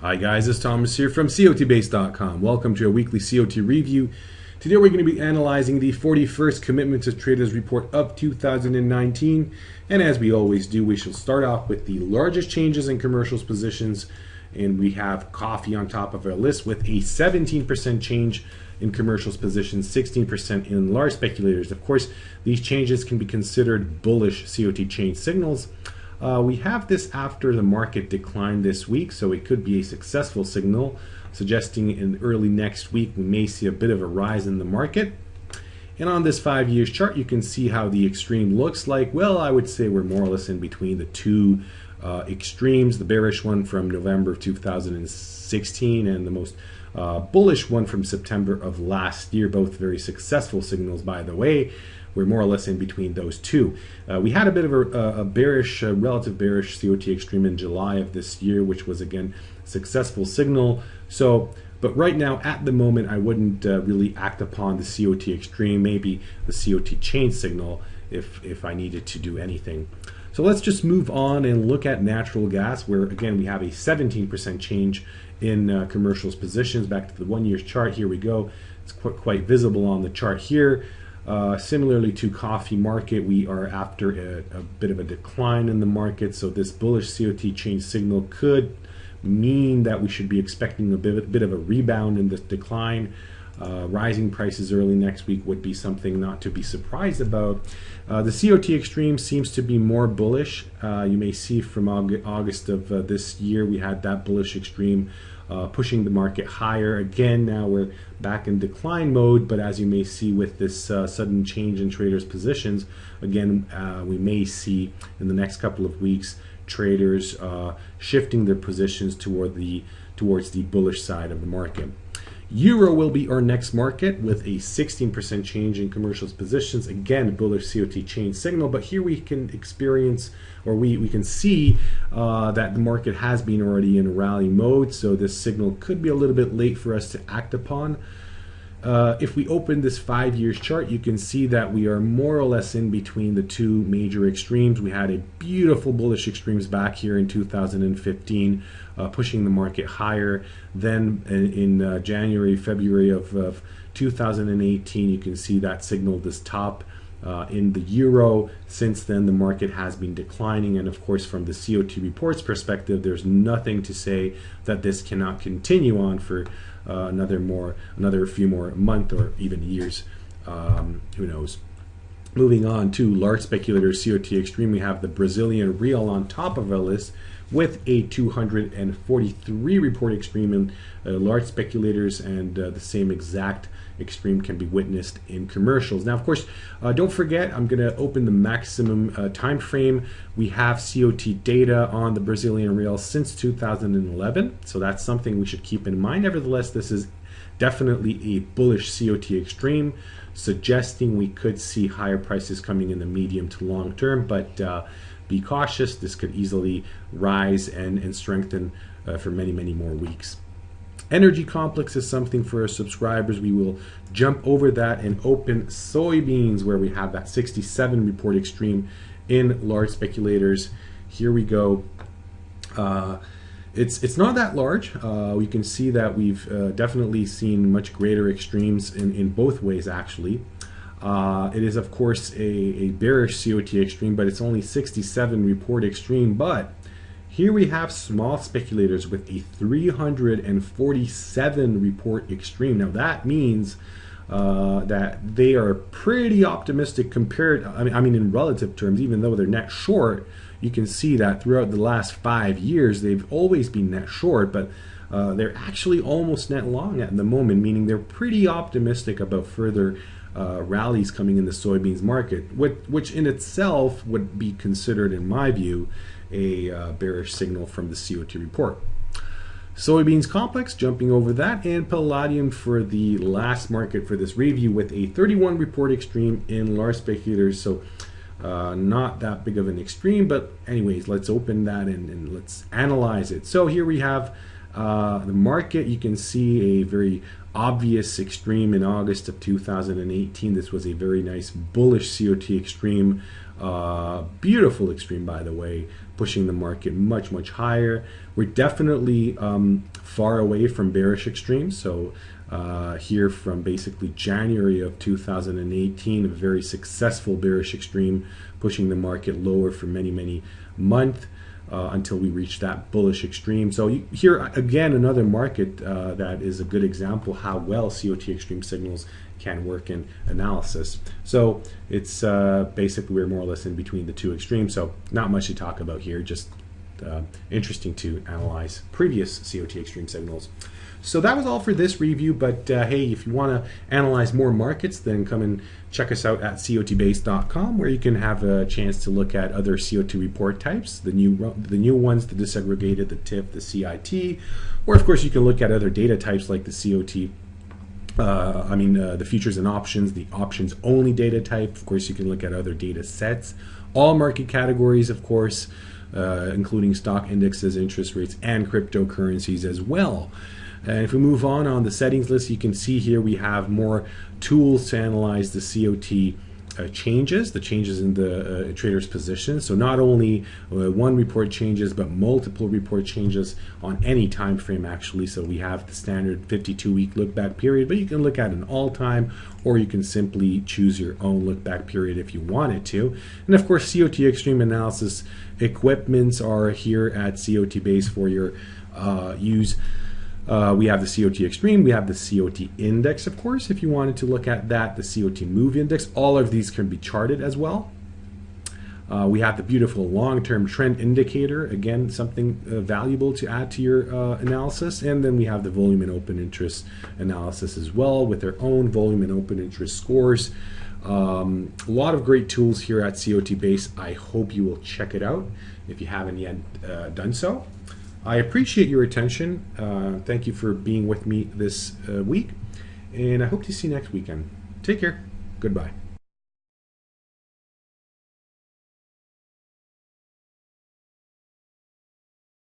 Hi guys, it's Thomas here from COTbase.com. Welcome to a weekly COT review. Today we're going to be analyzing the 41st Commitment to Traders Report of 2019. And as we always do, we shall start off with the largest changes in commercials positions. And we have coffee on top of our list with a 17% change in commercials positions, 16% in large speculators. Of course, these changes can be considered bullish COT change signals. We have this after the market declined this week, so it could be a successful signal, suggesting in early next week we may see a bit of a rise in the market. And on this 5 years chart, you can see how the extreme looks like. Well, I would say we're more or less in between the two extremes, the bearish one from November of 2016 and the most bullish one from September of last year, both very successful signals, by the way. We're more or less in between those two. We had a bit of a bearish, relative bearish COT Extreme in July of this year, which was again a successful signal. So, but right now, at the moment, I wouldn't really act upon the COT Extreme, maybe the COT change signal if I needed to do anything. So let's just move on and look at natural gas, where again we have a 17% change in commercials positions. Back to the 1 year chart, here we go. It's quite visible on the chart here. Similarly to coffee market, we are after a bit of a decline in the market, so this bullish COT change signal could mean that we should be expecting a bit of a rebound in this decline. Rising prices early next week would be something not to be surprised about. The COT Extreme seems to be more bullish. You may see from August of this year we had that bullish extreme pushing the market higher. Again, now we're back in decline mode, but as you may see with this sudden change in traders' positions, again, we may see in the next couple of weeks traders shifting their positions towards the bullish side of the market. Euro will be our next market with a 16% change in commercials positions. Again, bullish COT change signal, but here we can experience, or we can see that the market has been already in rally mode, so this signal could be a little bit late for us to act upon. If we open this 5 years chart, you can see that we are more or less in between the two major extremes. We had a beautiful bullish extremes back here in 2015, pushing the market higher. Then in January, February of 2018, you can see that signal this top in the euro. Since then, the market has been declining, and of course, from the COT reports perspective, there's nothing to say that this cannot continue on for another few more months or even years. Who knows? Moving on to large speculators COT Extreme, we have the Brazilian Real on top of our list with a 243 report extreme in large speculators, and the same exact extreme can be witnessed in commercials. Now, of course, don't forget, I'm going to open the maximum time frame. We have COT data on the Brazilian Real since 2011, so that's something we should keep in mind. Nevertheless, this is definitely a bullish COT extreme, suggesting we could see higher prices coming in the medium to long term, but be cautious. This could easily rise and strengthen for many more weeks. Energy complex is something for our subscribers. We will jump over that and open soybeans, where we have that 67 report extreme in large speculators. Here we go. It's not that large. We can see that we've definitely seen much greater extremes in both ways, actually. It is, of course, a bearish COT extreme, but it's only 67 report extreme. But here we have small speculators with a 347 report extreme. Now that means that they are pretty optimistic compared, I mean in relative terms, even though they're net short. You can see that throughout the last 5 years, they've always been net short, but they're actually almost net long at the moment, meaning they're pretty optimistic about further rallies coming in the soybeans market, which in itself would be considered, in my view, a bearish signal from the COT report. Soybeans complex, jumping over that, and Palladium for the last market for this review with a 31 report extreme in large speculators. So not that big of an extreme, but anyways, let's open that and let's analyze it. So here we have the market. You can see a very obvious extreme in August of 2018. This was a very nice bullish COT extreme, beautiful extreme, by the way, pushing the market much, much higher. We're definitely far away from bearish extremes. So here from basically January of 2018, a very successful bearish extreme, pushing the market lower for many, many months until we reach that bullish extreme. So here again, another market that is a good example how well COT extreme signals can work in analysis. So it's basically we're more or less in between the two extremes. So not much to talk about here, just interesting to analyze previous COT extreme signals. So that was all for this review, but hey, if you want to analyze more markets, then come and check us out at cotbase.com, where you can have a chance to look at other COT report types, the new ones, the disaggregated, the TIF, the CIT, or of course you can look at other data types like the COT, the futures and options, the options only data type. Of course, you can look at other data sets, all market categories, of course, including stock indexes, interest rates, and cryptocurrencies as well. And if we move on the settings list, you can see here we have more tools to analyze the COT changes, the changes in the trader's position. So not only one report changes, but multiple report changes on any time frame actually. So we have the standard 52-week look back period, but you can look at an all-time, or you can simply choose your own look back period if you wanted to. And of course, COT Extreme analysis equipments are here at COT Base for your use. We have the COT Extreme, we have the COT Index, of course, if you wanted to look at that, the COT Move Index. All of these can be charted as well. We have the beautiful long-term trend indicator, again, something valuable to add to your analysis. And then we have the volume and open interest analysis as well, with their own volume and open interest scores. A lot of great tools here at COT Base. I hope you will check it out if you haven't yet done so. I appreciate your attention. Thank you for being with me this week, and I hope to see you next weekend. Take care. Goodbye.